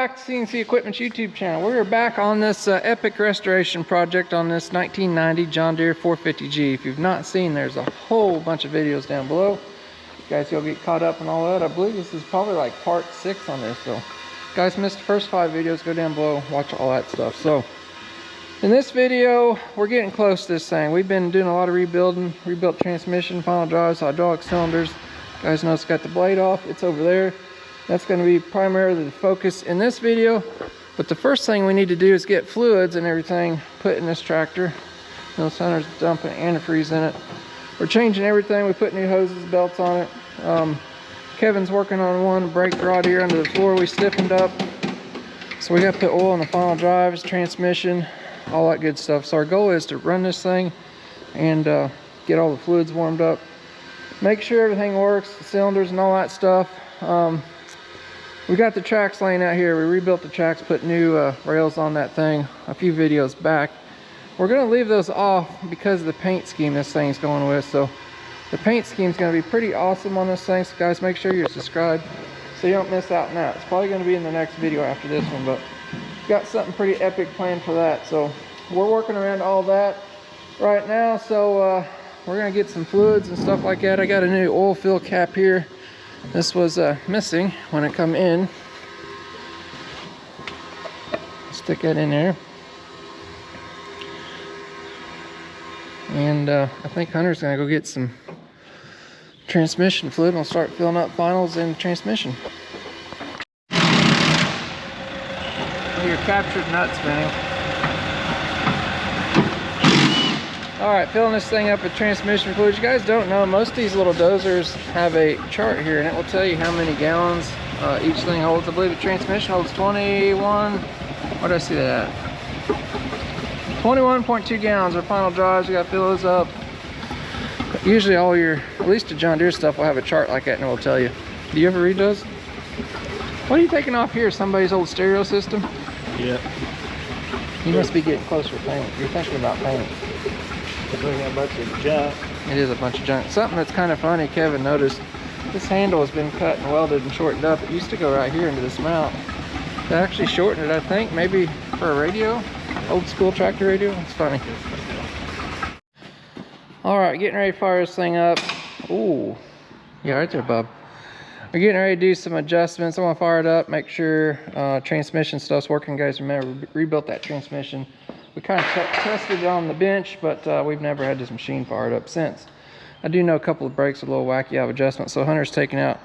back to CNC Equipment's YouTube channel. We're back on this epic restoration project on this 1990 John Deere 450G. If you've not seen, there's a whole bunch of videos down below. You guys go get caught up on all that. I believe this is probably like part 6 on this. So, guys missed the first 5 videos, go down below, watch all that stuff. So, in this video, we're getting close to this thing. We've been doing a lot of rebuilding, rebuilt transmission, final drives, hydraulic cylinders. You guys know it's got the blade off, it's over there. That's going to be primarily the focus in this video. But the first thing we need to do is get fluids and everything put in this tractor. Those hunters dumping antifreeze in it. We're changing everything. We put new hoses, belts on it. Kevin's working on one brake rod here under the floor we stiffened up. So we got to put oil in the final drives, transmission, all that good stuff. So our goal is to run this thing and get all the fluids warmed up. Make sure everything works, the cylinders and all that stuff. We got the tracks laying out here. We rebuilt the tracks, put new rails on that thing a few videos back. We're going to leave those off because of the paint scheme this thing's going with. So the paint scheme is going to be pretty awesome on this thing. So guys, make sure you're subscribed so you don't miss out on that. It's probably going to be in the next video after this one, but got something pretty epic planned for that. So we're working around all that right now. So we're going to get some fluids and stuff like that. I got a new oil fill cap here. This was missing when it come in. Stick that in there. And I think Hunter's gonna go get some transmission fluid and we'll start filling up finals in the transmission. Your captured nut spinning. Alright, filling this thing up with transmission fluid. You guys don't know, most of these little dozers have a chart here and it will tell you how many gallons each thing holds. I believe the transmission holds 21, what did I see that at? 21.2 gallons. Our final drives, we gotta fill those up. Usually all your, at least the John Deere stuff will have a chart like that and it will tell you. Do you ever read those? What are you taking off here? Somebody's old stereo system? Yep. You must be getting closer to paint. You're thinking about paint. A bunch of junk. It is a bunch of junk. Something that's kind of funny, Kevin noticed, this handle has been cut and welded and shortened up. It used to go right here into this mount. They actually shortened it, I think, maybe for a radio, old school tractor radio. It's funny. All right, getting ready to fire this thing up. Ooh, yeah, right there, bub. We're getting ready to do some adjustments. I'm gonna fire it up, make sure transmission stuff's working. Guys, remember, we rebuilt that transmission. We kind of tested it on the bench, but we've never had this machine fired up since. I do know a couple of brakes are a little wacky out of adjustment. So Hunter's taking out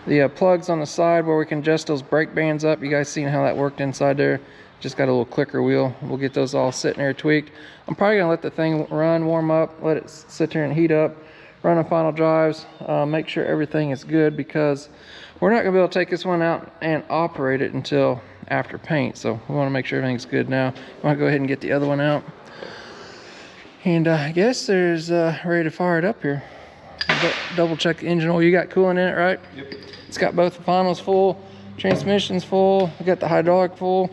the plugs on the side where we can adjust those brake bands up. You guys seen how that worked inside there? Just got a little clicker wheel. We'll get those all sitting there tweaked. I'm probably gonna let the thing run, warm up, let it sit there and heat up, run the final drives, make sure everything is good because we're not gonna be able to take this one out and operate it until after paint. So we wanna make sure everything's good now. I wanna go ahead and get the other one out. And I guess there's ready to fire it up here. Double check the engine oil. You got coolant in it, right? Yep. It's got both the finals full, transmission's full, we got the hydraulic full.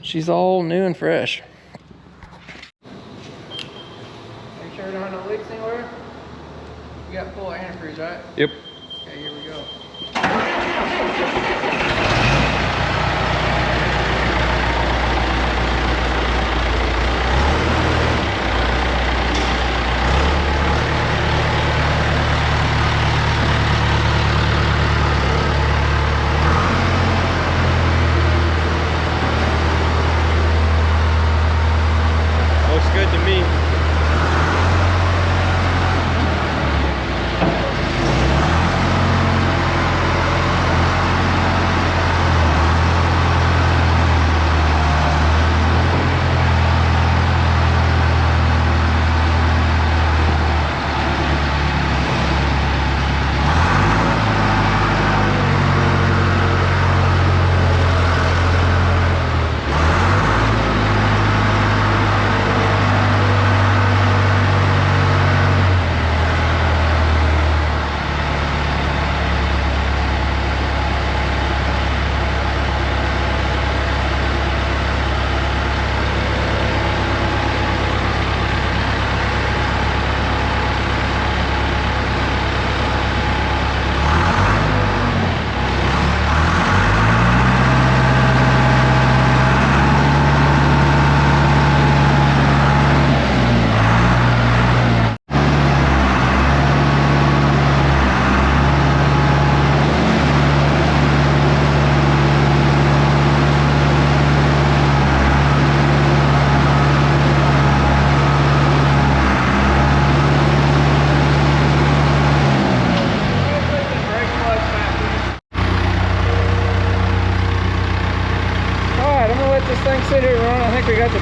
She's all new and fresh. Make sure there aren't no leaks anywhere. You got full antifreeze, right? Yep. Okay, here we go. Looks good to me.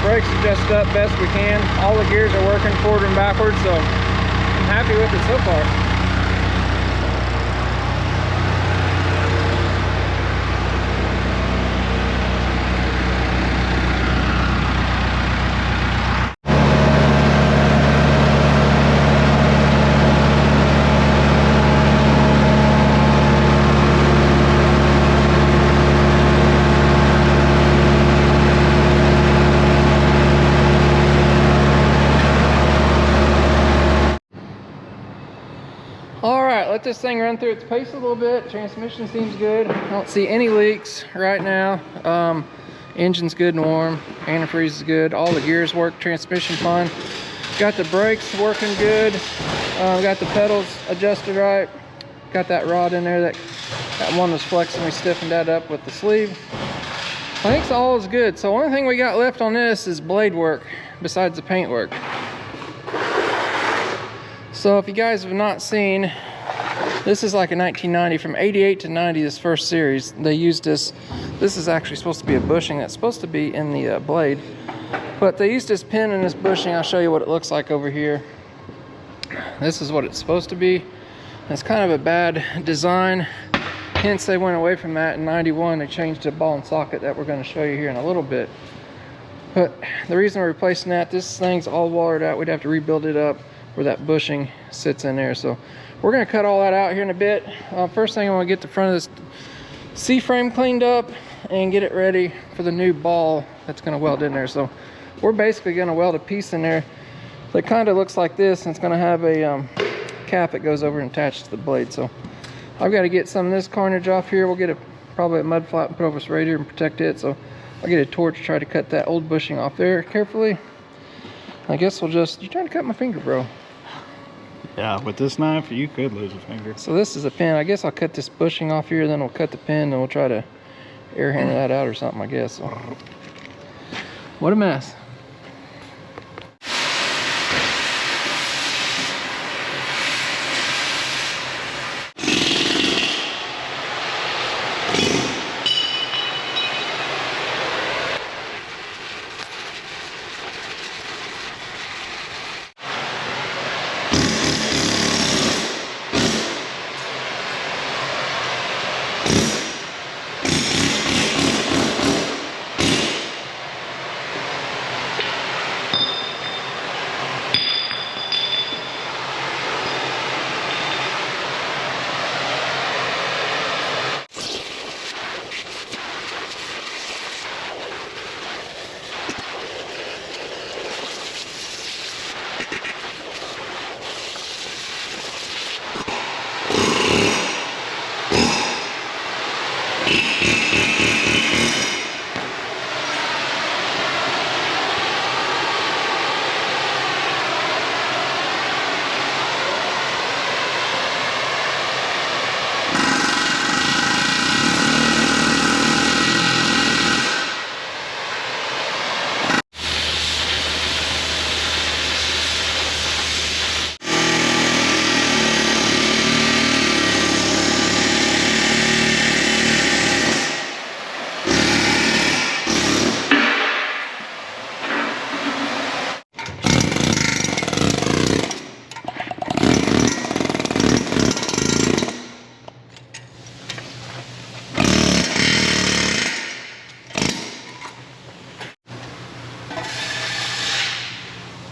brakes adjusted up best we can. All the gears are working forward and backwards, so I'm happy with it so far. Let this thing run through its pace a little bit. Transmission seems good. I don't see any leaks right now. Engine's good and warm. Antifreeze is good. All the gears work. Transmission fine. Got the brakes working good. Got the pedals adjusted right. Got that rod in there. That one was flexing. We stiffened that up with the sleeve. I think all is good. So only thing we got left on this is blade work besides the paint work. So if you guys have not seen, this is like a 1990, from 88 to 90, this first series. They used this. This is actually supposed to be a bushing that's supposed to be in the blade. But they used this pin in this bushing. I'll show you what it looks like over here. This is what it's supposed to be. It's kind of a bad design. Hence they went away from that in 91. They changed to ball and socket that we're going to show you here in a little bit. But the reason we're replacing that, this thing's all watered out. We'd have to rebuild it up where that bushing sits in there. So we're going to cut all that out here in a bit. First thing, I want to get the front of this C-frame cleaned up and get it ready for the new ball that's going to weld in there. So we're basically going to weld a piece in there that kind of looks like this, and it's going to have a cap that goes over and attached to the blade. So I've got to get some of this carnage off here. We'll get probably a mud flap and put over this radiator and protect it. So I'll get a torch to try to cut that old bushing off there carefully. I guess we'll just... You're trying to cut my finger, bro. Yeah, with this knife, you could lose a finger. So this is a pin. I guess I'll cut this bushing off here, then we'll cut the pin, and we'll try to air handle that out or something, I guess. So, what a mess.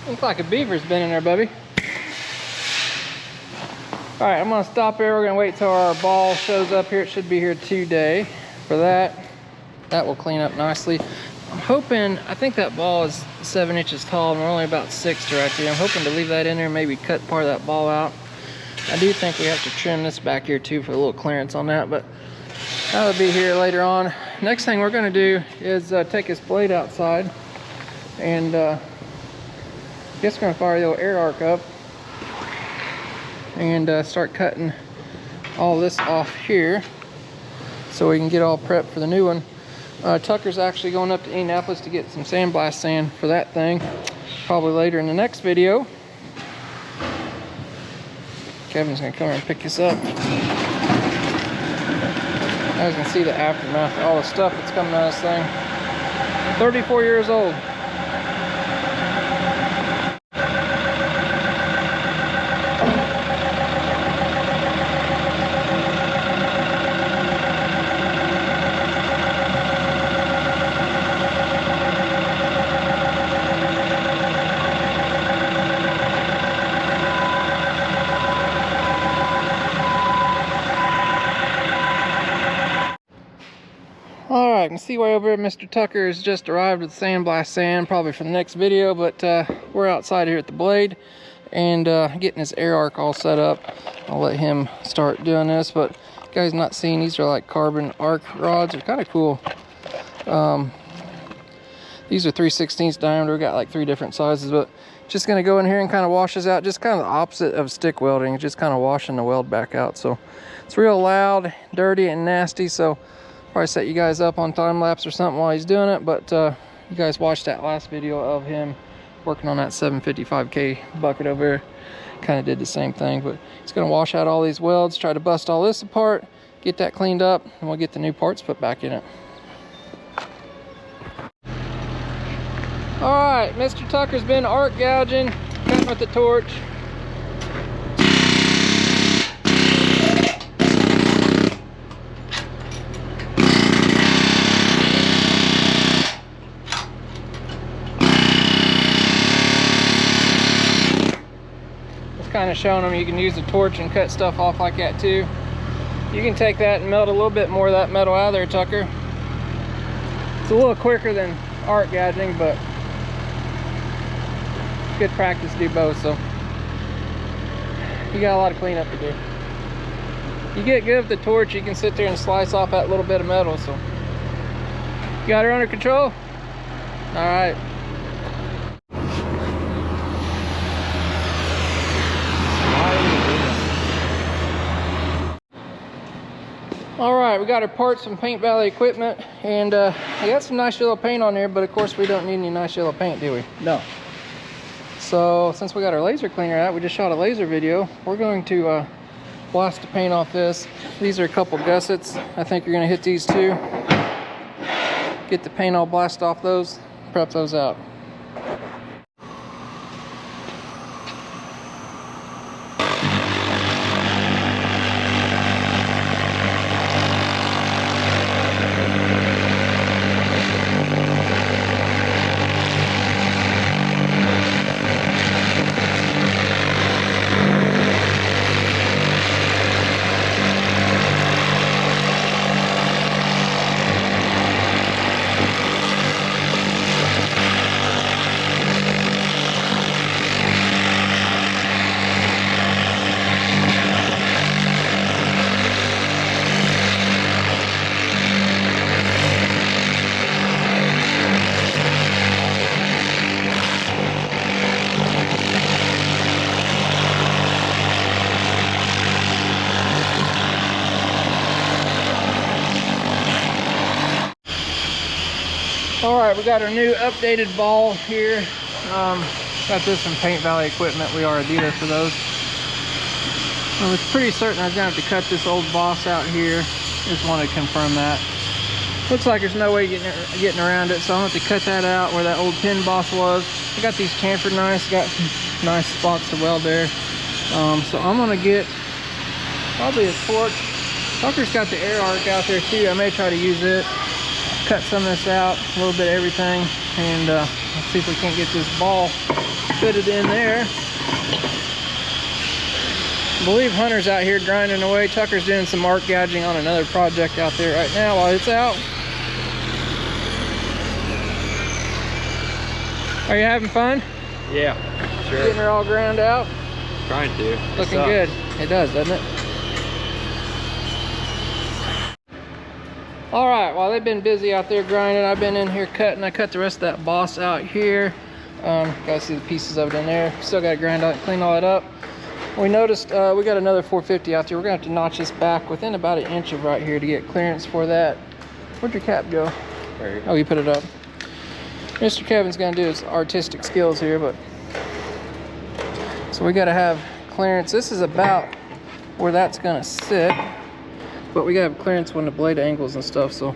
Looks like a beaver's been in there, Bubby. All right, I'm gonna stop there. We're gonna wait till our ball shows up here. It should be here today. For that will clean up nicely. I'm hoping, I think that ball is 7 inches tall and we're only about 6 right there. I'm hoping to leave that in there, maybe cut part of that ball out. I do think we have to trim this back here too for a little clearance on that, but that'll be here later on. Next thing we're gonna do is take this blade outside and I guess we're gonna fire the old air arc up and start cutting all this off here so we can get all prepped for the new one. Tucker's actually going up to Indianapolis to get some sandblast sand for that thing, probably later in the next video. Kevin's gonna come here and pick this up. As you can see the aftermath, all the stuff that's coming out of this thing. 34 years old. right, you can see way over here, Mr. Tucker has just arrived with sandblast sand, probably for the next video, but we're outside here at the blade and getting his air arc all set up. I'll let him start doing this, but you guys not seeing, these are like carbon arc rods. They're kind of cool. These are 3/16 diameter. We got like 3 different sizes, but just gonna go in here and kind of wash this out. Just kind of the opposite of stick welding, just kind of washing the weld back out. So it's real loud, dirty, and nasty. So probably set you guys up on time lapse or something while he's doing it. But you guys watched that last video of him working on that 755K bucket over here. Kind of did the same thing, but he's gonna wash out all these welds, try to bust all this apart, get that cleaned up, and we'll get the new parts put back in it. All right, Mr. Tucker's been arc gouging, cutting with the torch. Just kind of showing them you can use the torch and cut stuff off like that too. You can take that and melt a little bit more of that metal out of there, Tucker. It's a little quicker than arc gouging, but good practice to do both. So you got a lot of cleanup to do. You get good with the torch, you can sit there and slice off that little bit of metal. So you got her under control. All right. All right, we got our parts from Paint Valley Equipment, and we got some nice yellow paint on there, but of course we don't need any nice yellow paint, do we? No. So since we got our laser cleaner out, we just shot a laser video. We're going to blast the paint off this. These are a couple gussets. I think you're gonna hit these too. Get the paint all blasted off those, prep those out. All right, we got our new updated ball here. Got this from Paint Valley Equipment. We are a dealer for those. I was pretty certain I was gonna have to cut this old boss out here. Just wanted to confirm that. Looks like there's no way getting around it, so I'm gonna have to cut that out where that old pin boss was. I got these chamfered nice, got some nice spots to weld there. So I'm gonna get probably a torch. Tucker's got the air arc out there too. I may try to use it. Cut some of this out, a little bit of everything, and let's see if we can't get this ball fitted in there. I believe Hunter's out here grinding away. Tucker's doing some arc gouging on another project out there right now while it's out. Are you having fun? Yeah, sure. Getting her all ground out? Trying to. Looking good. It does, doesn't it? All right, while they've been busy out there grinding, I've been in here cutting. I cut the rest of that boss out here. Guys see the pieces of it in there. Still got to grind out and clean all that up. We noticed we got another 450 out there. We're gonna have to notch this back within about 1 inch of right here to get clearance for that. Where'd your cap go? Right. Oh, you put it up. Mr. Kevin's gonna do his artistic skills here, but so we got to have clearance. This is about where that's gonna sit. But we gotta have clearance when the blade angles and stuff. So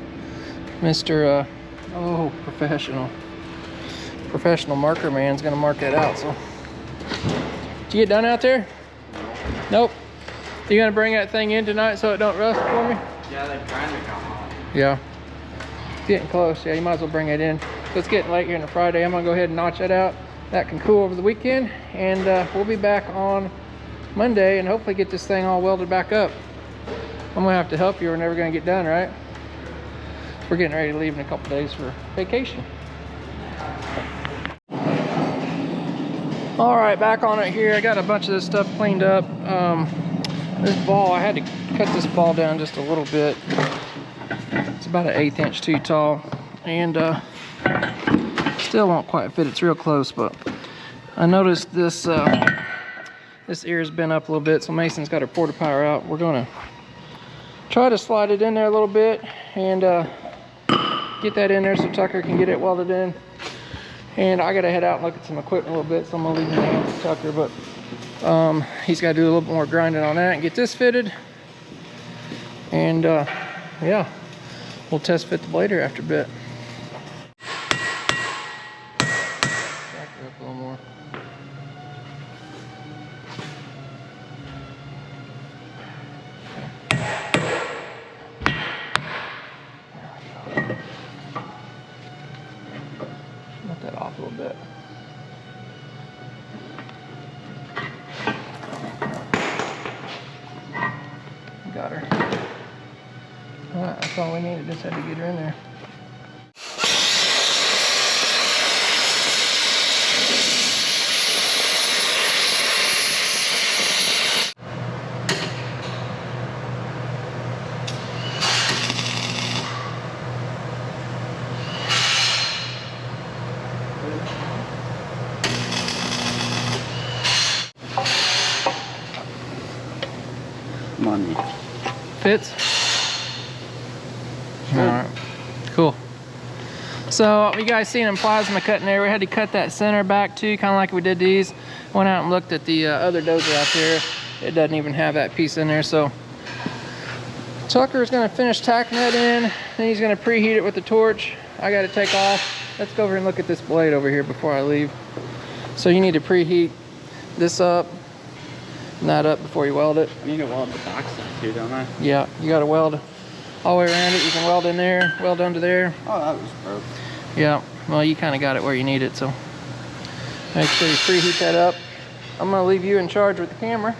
Mr. Oh, professional marker man's gonna mark that out. So did you get done out there? Nope. You gonna bring that thing in tonight so it don't rust for me? Yeah, they're trying to come on. Yeah. It's getting close. Yeah, you might as well bring it in. So it's getting late here on a Friday. I'm gonna go ahead and notch that out. That can cool over the weekend, and we'll be back on Monday and hopefully get this thing all welded back up. I'm gonna have to help you. We're never gonna get done, right? we're getting ready to leave in a couple days for vacation. All right, back on it here. I got a bunch of this stuff cleaned up. This ball, I had to cut this ball down just a little bit. It's about an 1/8 inch too tall, and still won't quite fit. It's real close, but I noticed this this ear's been up a little bit, so Mason's got her porta power out. We're gonna try to slide it in there a little bit and get that in there so Tucker can get it welded in. And I gotta head out and look at some equipment a little bit, so I'm gonna leave it in the hands of Tucker, but he's gotta do a little bit more grinding on that and get this fitted. And yeah, we'll test fit the blader after a bit. Back her up a little more. Let that off a little bit. Got her. Alright, that's all we needed. Just had to get her in there. Money. Fits? Alright, cool. So you guys seen them plasma cutting there. We had to cut that center back too, kind of like we did these. Went out and looked at the other dozer out there. It doesn't even have that piece in there. So Tucker's gonna finish tacking that in, then he's gonna preheat it with the torch. I gotta take off. Let's go over and look at this blade over here before I leave. So you need to preheat this up and that up before you weld it. I need to weld the back side too, don't I? Yeah, you gotta weld all the way around it. You can weld in there, weld under there. Oh, that was broke. Yeah, well, you kind of got it where you need it, so make sure you preheat that up. I'm gonna leave you in charge with the camera.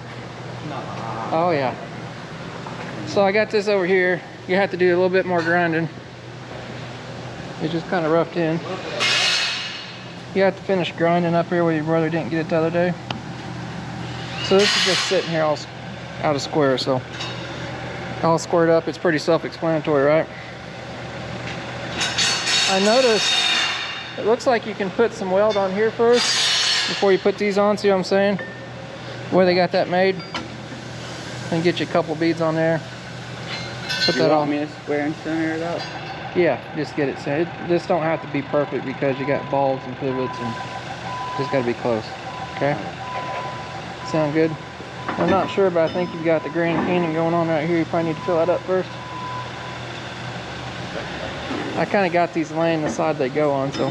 Oh yeah. So I got this over here. You have to do a little bit more grinding. It's just kind of roughed in. You have to finish grinding up here where your brother didn't get it the other day. So this is just sitting here all out of square, so all squared up. It's pretty self-explanatory, right? I noticed it looks like you can put some weld on here first before you put these on. See what I'm saying? Where they got that made, and get you a couple beads on there. Put that on. You want me to square and center it up? Yeah, just get it centered. This don't have to be perfect because you got balls and pivots, and just got to be close. Okay. Sound good? I'm not sure, but I think you've got the Grand Canyon going on right here. You probably need to fill that up first. I kind of got these laying the side they go on, so I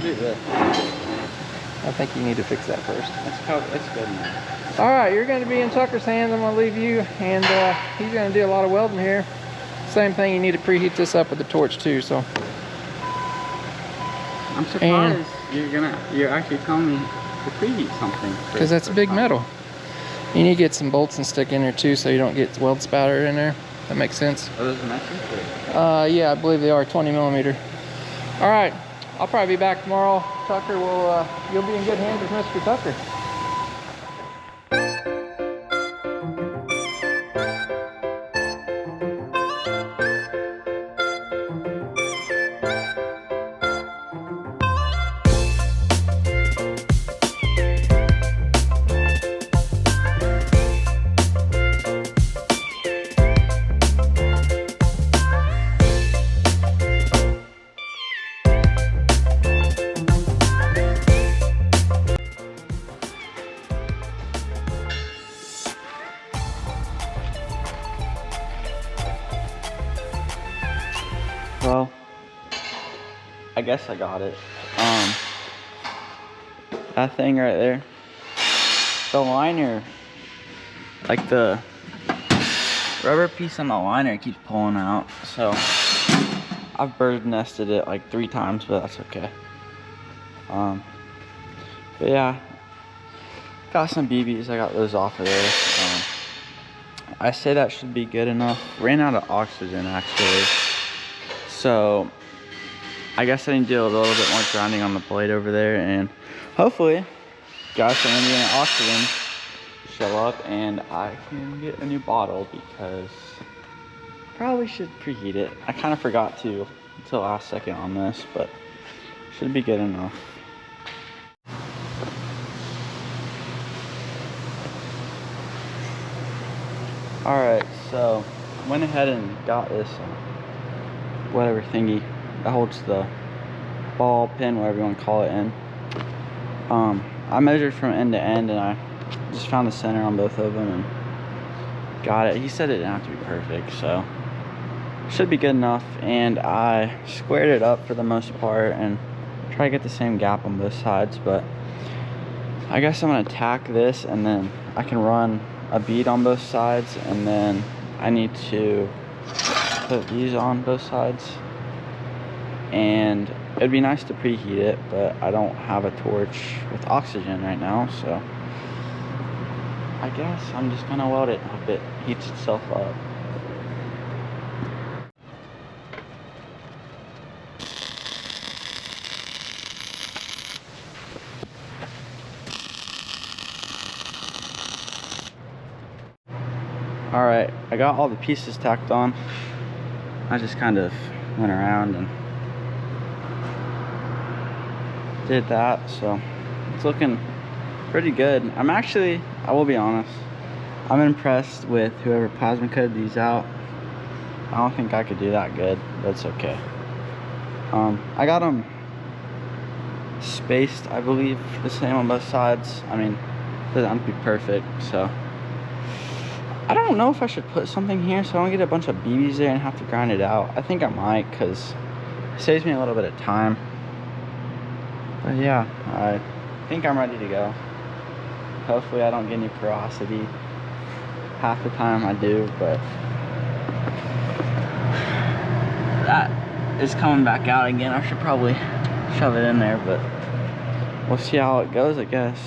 think you need to fix that first. That's good now. All right, you're going to be in Tucker's hands. I'm going to leave you, and he's going to do a lot of welding here. Same thing, you need to preheat this up with the torch too. So I'm surprised you're actually telling me to preheat something. Because that's big metal. You need to get some bolts and stick in there too, so you don't get weld spatter in there. That makes sense. Are those metric? Yeah, I believe they are 20 millimeter. All right, I'll probably be back tomorrow. Tucker will. You'll be in good hands with Mr. Tucker. Well, I guess I got it. That thing right there, the liner, like the rubber piece on the liner keeps pulling out. So I've bird nested it like 3 times, but that's okay. But yeah, got some BBs. I got those off of there. I say that should be good enough. Ran out of oxygen actually. So I guess I need to do a little bit more grinding on the blade over there, and hopefully got some Indiana oxygen show up and I can get a new bottle, because probably should preheat it. I kind of forgot to until the last second on this, but should be good enough. Alright, so went ahead and got this whatever thingy that holds the ball, pin, whatever you want to call it in. I measured from end to end and I just found the center on both of them and got it. He said it didn't have to be perfect, so should be good enough. And I squared it up for the most part and try to get the same gap on both sides, but I guess I'm gonna tack this and then I can run a bead on both sides, and then I need to put these on both sides. And it'd be nice to preheat it, but I don't have a torch with oxygen right now, so I guess I'm just gonna weld it and hope it heats itself up. Alright, I got all the pieces tacked on. I just kind of went around and did that, so it's looking pretty good. I will be honest, I'm impressed with whoever plasma coated these out. I don't think I could do that good, but it's okay. I got them spaced, I believe, the same on both sides. I mean, it doesn't have to be perfect, so I don't know if I should put something here so I don't get a bunch of BBs there and have to grind it out. I think I might, because it saves me a little bit of time. But yeah, I think I'm ready to go. Hopefully I don't get any porosity. Half the time I do, but that is coming back out again. I should probably shove it in there, but we'll see how it goes, I guess.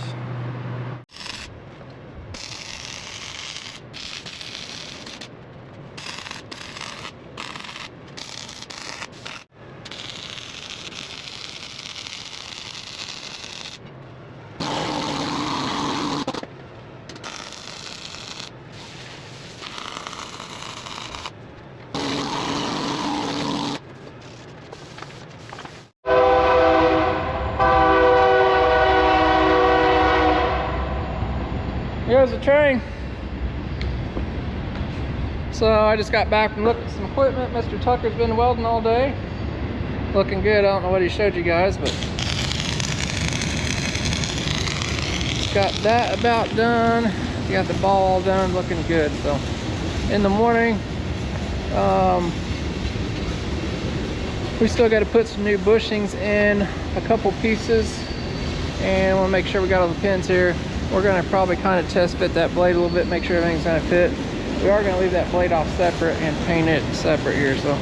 Here's the train. So I just got back from looking at some equipment. Mr. Tucker's been welding all day. Looking good. I don't know what he showed you guys, but got that about done. Got the ball all done, looking good. So in the morning, we still got to put some new bushings in a couple pieces, and we'll make sure we got all the pins here. We're going to probably kind of test fit that blade a little bit, make sure everything's going to fit. We are going to leave that blade off separate and paint it separate here. So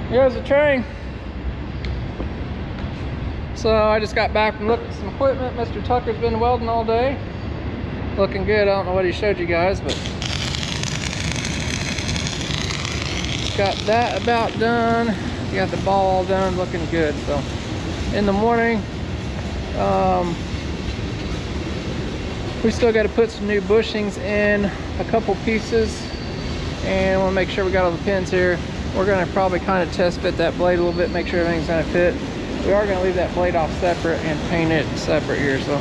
here's the train. So I just got back from looking at some equipment. Mr. Tucker's been welding all day. Looking good. I don't know what he showed you guys, but got that about done. Got the ball all done, looking good. So in the morning, we still got to put some new bushings in a couple pieces, and we'll make sure we got all the pins here. We're going to probably kind of test fit that blade a little bit, make sure everything's going to fit. We are going to leave that blade off separate and paint it separate here. So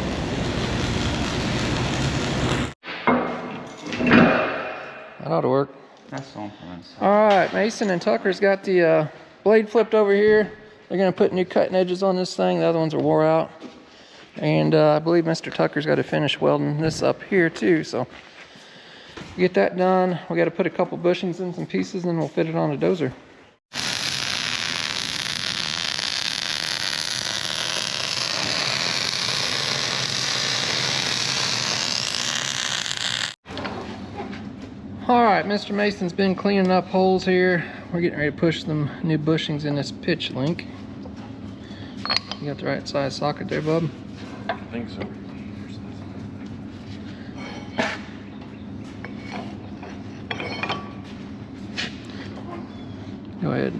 that ought to work. That's something. All right, Mason and Tucker's got the blade flipped over here. They're going to put new cutting edges on this thing. The other ones are wore out. And I believe Mr. Tucker's got to finish welding this up here too. So get that done. We got to put a couple bushings in some pieces, and then we'll fit it on a dozer. All right, Mr. Mason's been cleaning up holes here. We're getting ready to push some new bushings in this pitch link. You got the right size socket there, bub? I think so. Go ahead.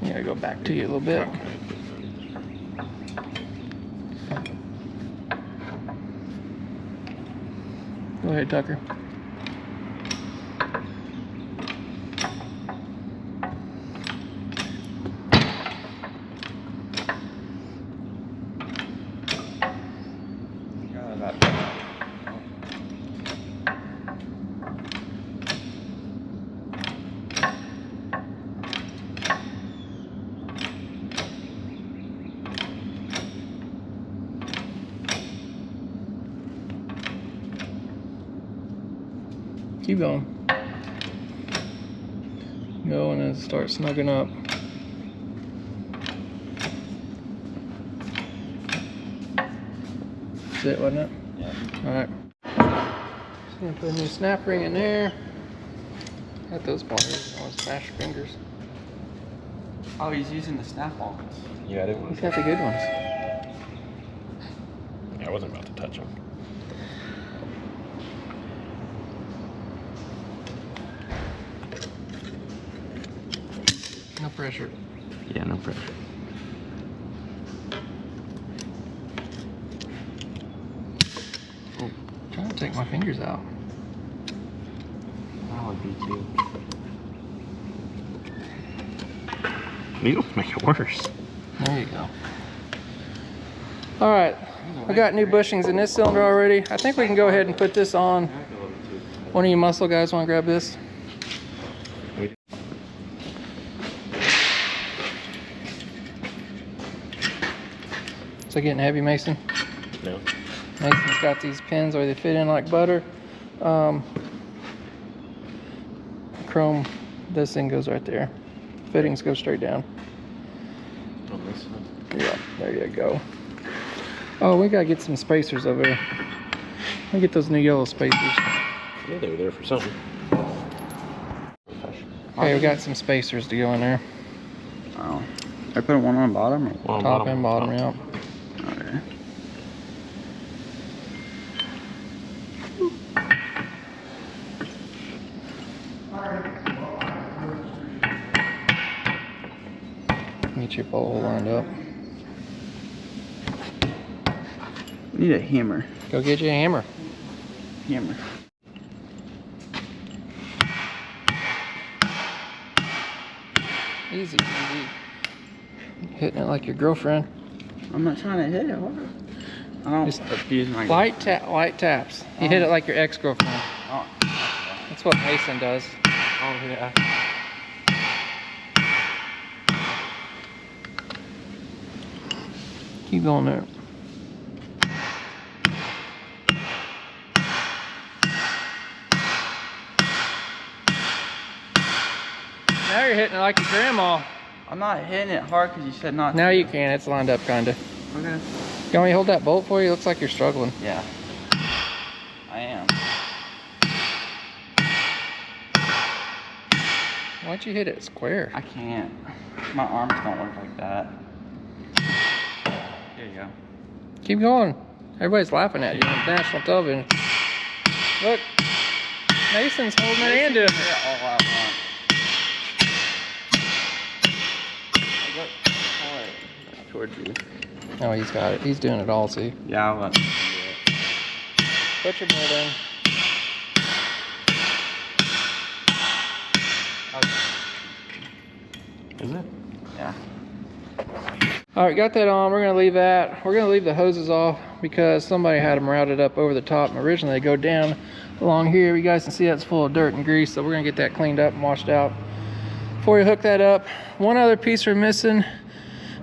I gotta go back to you a little bit. Go ahead, Tucker. Keep going. Go and then start snugging up. That's it, wasn't it? Yeah. Alright. Just gonna put a new snap ring in there. Got those pliers. I want to smash your fingers. Oh, he's using the snap ons. Yeah, I didn't want He's to. got the good ones. Yeah, I wasn't about to touch them. No pressure. Yeah, no pressure. Oh, trying to take my fingers out. That would be too. Needles make it worse. There you go. Alright, I got new bushings in this cylinder already. I think we can go ahead and put this on. One of you muscle guys want to grab this? Is it getting heavy, Mason? No. Mason's got these pins where they fit in like butter. Chrome, this thing goes right there. Fittings go straight down. On this one. Yeah, there you go. Oh, we gotta get some spacers over there. Let me get those new yellow spacers. Yeah, they were there for something. Okay, we got some spacers to go in there. Oh. I put one on bottom or Well, Top and bottom, yeah. okay. Get your bowl lined up. Need a hammer. Go get you a hammer. Hammer. Easy, easy. Hitting it like your girlfriend. I'm not trying to hit it hard. I don't Just abuse my light taps. You hit it like your ex-girlfriend. Oh. That's what Mason does. Oh yeah. Keep going there. Now you're hitting it like your grandma. I'm not hitting it hard because you said not Now to. you can. It's lined up, kinda. Okay. You want me to hold that bolt for you? Looks like you're struggling. Yeah. I am. Why'd you hit it square? I can't. My arms don't work like that. There you go. Keep going. Everybody's laughing at you on national television. Look, Mason's holding it and doing Hit it. it all at once. Look towards you. Oh, he's got it. He's doing it all, see? Yeah, I'll let you do it. Put your bolt in. Is it? Yeah. All right, got that on. We're gonna leave that. We're gonna leave the hoses off because somebody had them routed up over the top, and originally they go down along here. You guys can see that's full of dirt and grease, so we're gonna get that cleaned up and washed out. Before we hook that up, one other piece we're missing.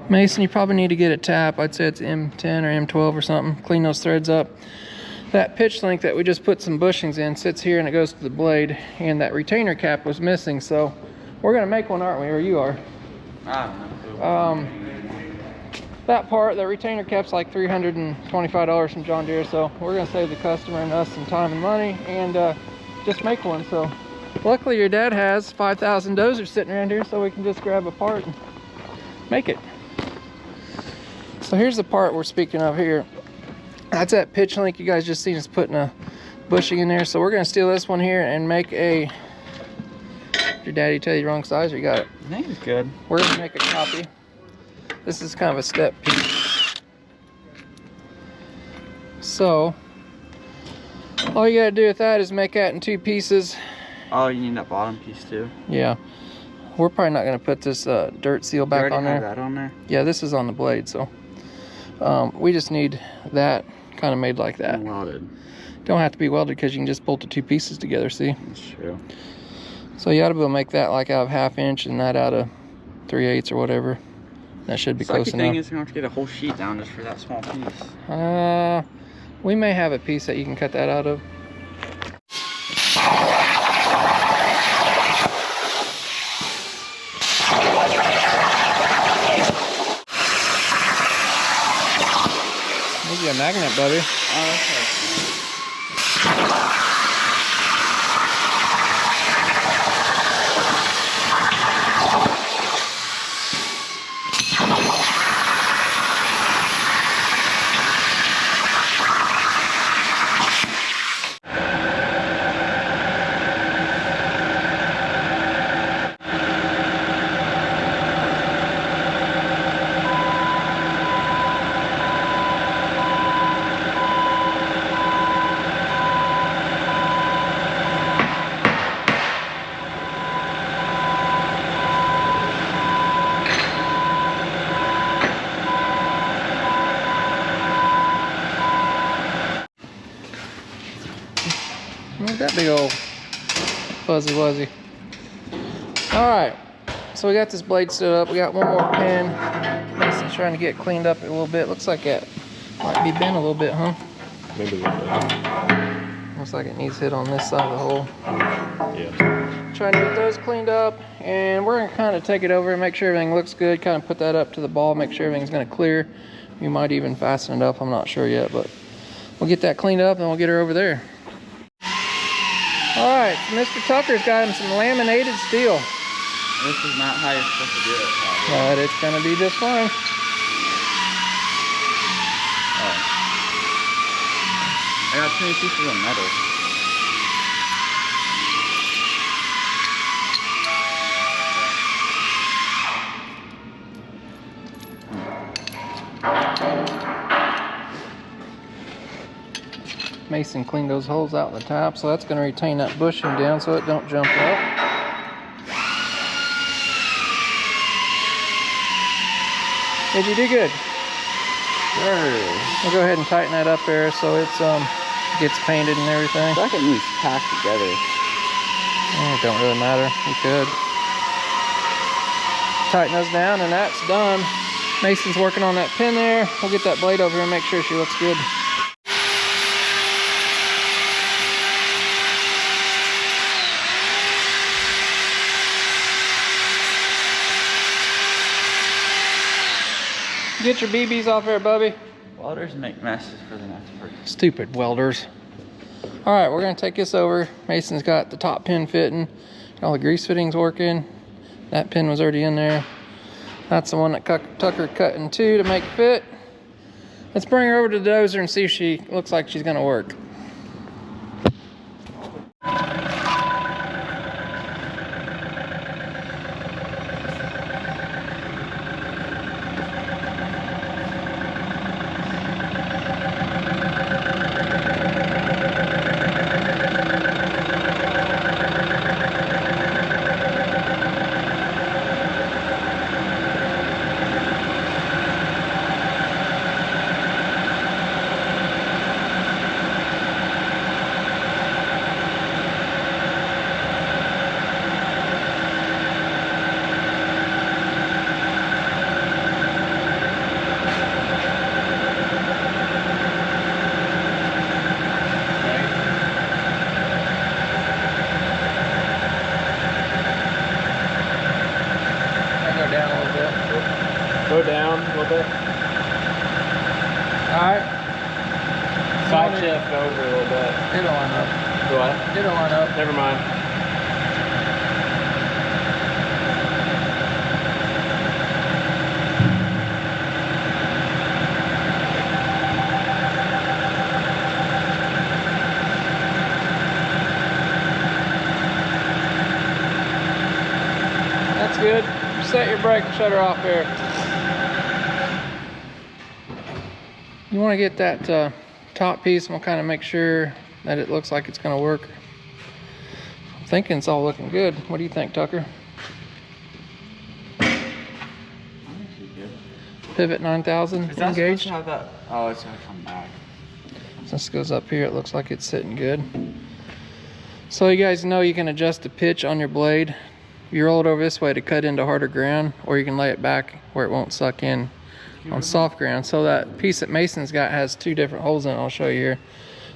Mason, you probably need to get a tap. I'd say it's M10 or M12 or something. Clean those threads up. That pitch link that we just put some bushings in sits here and it goes to the blade, and that retainer cap was missing, so we're gonna make one, aren't we? Or you are. I don't know. That part, the retainer cap's like $325 from John Deere, so we're gonna save the customer and us some time and money and just make one. So luckily your dad has 5,000 dozers sitting around here, so we can just grab a part and make it. So here's the part we're speaking of here. That's that pitch link you guys just seen us putting a bushing in there. So we're gonna steal this one here and make a, did your daddy tell you the wrong size or you got it? I think it's good. We're gonna make a copy. This is kind of a step piece. So all you gotta do with that is make that in 2 pieces. Oh, you need that bottom piece too. Yeah. We're probably not gonna put this dirt seal back on there. That on there? Yeah, this is on the blade, so we just need that kind of made like that. Welded. Don't have to be welded because you can just bolt the 2 pieces together, see? That's true. So you ought to be able to make that like out of 1/2 inch and that out of 3/8 or whatever. That should be close Sucky enough. thing is, you're gonna have to get a whole sheet down just for that small piece. We may have a piece that you can cut that out of. Maybe a magnet, buddy. Oh, okay. Look at that big old fuzzy wuzzy. Alright, so we got this blade stood up. We got one more pin. Mason's trying to get it cleaned up a little bit. Looks like it might be bent a little bit, huh? Maybe a little bit. Looks like it needs hit on this side of the hole. Yeah. Trying to get those cleaned up, and we're gonna kind of take it over and make sure everything looks good. Kind of put that up to the ball, make sure everything's gonna clear. We might even fasten it up. I'm not sure yet, but we'll get that cleaned up and we'll get her over there. All right, so Mr. Tucker's got him some laminated steel. This is not how you're supposed to do it, probably. But it's gonna be just fine. Oh. I got too many pieces of metal. Mason cleaned those holes out in the top, so that's gonna retain that bushing down so it don't jump up. Did you do good? Sure. We'll go ahead and tighten that up there so it's gets painted and everything. I feel like it needs packed together. It don't really matter. You could. Tighten those down and that's done. Mason's working on that pin there. We'll get that blade over here and make sure she looks good. Get your BBs off there, Bubby. Welders make messes for the next person. Stupid welders. All right, we're gonna take this over. Mason's got the top pin fitting. All the grease fittings working. That pin was already in there. That's the one that Tucker cut in 2 to make fit. Let's bring her over to the dozer and see if she looks like she's gonna work. Go down a little bit. Alright. Side shift over a little bit. It'll line up. Do what? It'll line up. Never mind. set your brake shutter off here. You want to get that top piece, and we'll kind of make sure that it looks like it's going to work. I'm thinking it's all looking good. What do you think, Tucker? Pivot 9000 engaged. Have that? Oh, it's gonna come back. This goes up here. It looks like it's sitting good. So you guys know you can adjust the pitch on your blade. You roll it over this way to cut into harder ground, or you can lay it back where it won't suck in on soft ground. So that piece that Mason's got has 2 different holes in it. I'll show you here.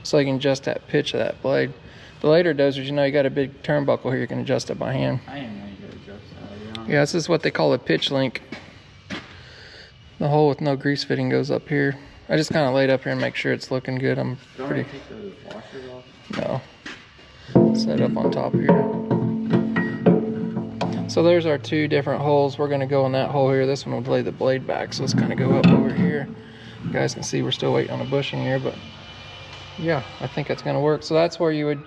So you can adjust that pitch of that blade. The later dozers, you know, you got a big turnbuckle here. You can adjust it by hand. I didn't know you could adjust that. Yeah, this is what they call a pitch link. The hole with no grease fitting goes up here. I just kind of laid up here and make sure it's looking good. I'm pretty. Take the washers off? No. Set up on top here. So there's our 2 different holes. We're going to go in that hole here. This one will lay the blade back, so let's kind of go up over here. You guys can see we're still waiting on a bushing here, but yeah, I think that's going to work. So that's where you would,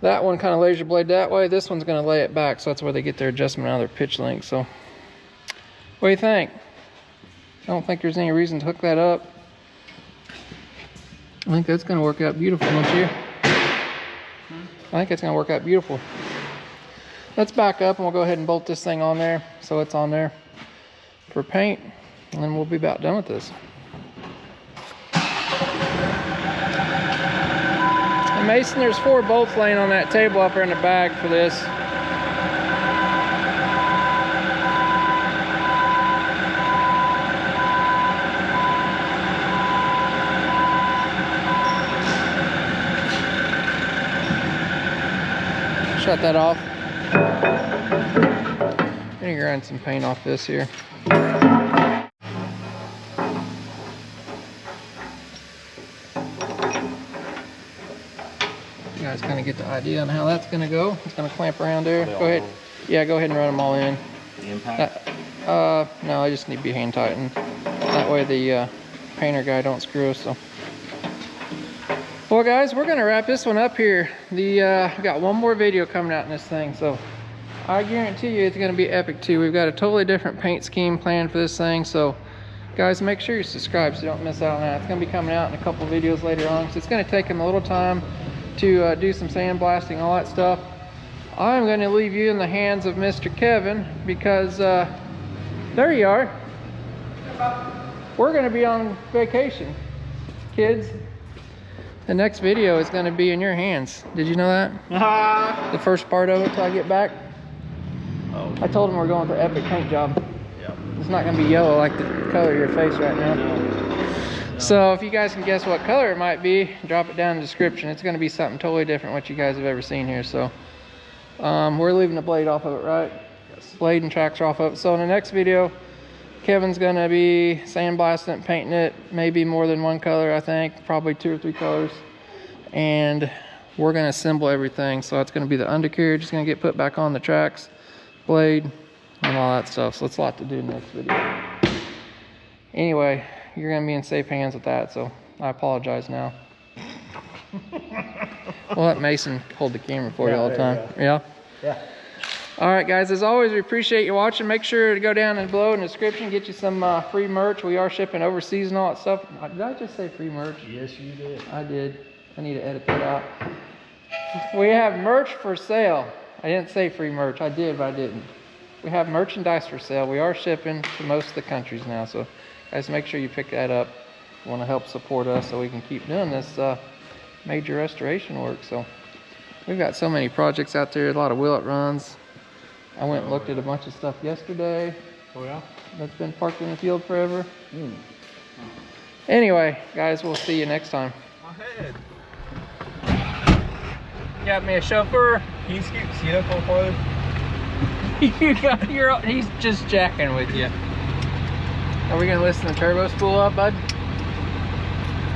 that one kind of lays your blade that way. This one's going to lay it back, so that's where they get their adjustment out of their pitch link. So what do you think? I don't think there's any reason to hook that up. I think that's going to work out beautiful, don't you? I think it's going to work out beautiful. Let's back up and we'll go ahead and bolt this thing on there so it's on there for paint, and then we'll be about done with this. And Mason, there's 4 bolts laying on that table up there in the bag for this. Shut that off. I'm gonna grind some paint off this here. You guys kind of get the idea on how that's gonna go. It's gonna clamp around there. Go ahead. Yeah, go ahead and run them all in. The impact? No, I just need to be hand tightened. That way the painter guy don't screw us. So. Well guys, we're gonna wrap this one up here. We got one more video coming out in this thing, so I guarantee you it's gonna be epic too. We've got a totally different paint scheme planned for this thing, so guys, make sure you subscribe so you don't miss out on that. It's gonna be coming out in a couple videos later on, so it's gonna take them a little time to do some sandblasting, all that stuff. I'm gonna leave you in the hands of Mr. Kevin because there you are. We're gonna be on vacation, kids. The next video is going to be in your hands. Did you know that? The first part of it till I get back. Oh. I told him we're going with the epic paint job. Yep. It's not going to be yellow like the color of your face right now. No. So if you guys can guess what color it might be, drop it down in the description. It's going to be something totally different what you guys have ever seen here. So we're leaving the blade off of it, right? Yes. Blade and tracks are off of it. So in the next video, Kevin's gonna be sandblasting it, painting it, maybe more than one color, I think, probably 2 or 3 colors. And we're gonna assemble everything. So it's gonna be the undercarriage, it's gonna get put back on the tracks, blade, and all that stuff. So it's a lot to do in the next video. Anyway, you're gonna be in safe hands with that, so I apologize now. We'll let Mason hold the camera for you all the time. Yeah? Yeah. All right, guys, as always, we appreciate you watching. Make sure to go down and below in the description, get you some free merch. We are shipping overseas and all that stuff. Did I just say free merch? Yes, you did. I did. I need to edit that out. We have merch for sale. I didn't say free merch. I did, but I didn't. We have merchandise for sale. We are shipping to most of the countries now. So, guys, make sure you pick that up. You want to help support us so we can keep doing this major restoration work. So, we've got so many projects out there, a lot of wheel-it runs. I went and looked at a bunch of stuff yesterday. Oh yeah? That's been parked in the field forever. Anyway, guys, we'll see you next time. My head. Got me a chauffeur. Can you scoot the seat up a little farther? He's just jacking with you. Are we gonna listen to turbo spool up, bud?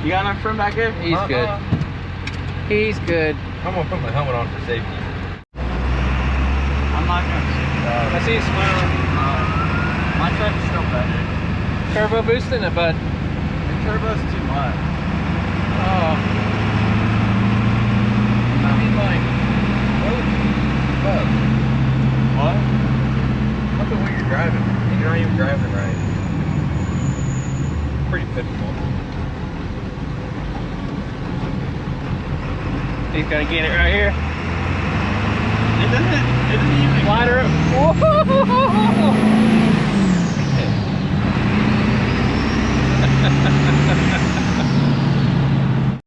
You got enough trim back there? He's good. He's good. I'm gonna put my helmet on for safety. I'm not gonna I see you smiling. my truck's still better. Turbo boosting it, bud. The turbo's too much. Oh. I mean, like, What? look at what you're He's gonna get it right here. It doesn't even Slide her up. Whoa!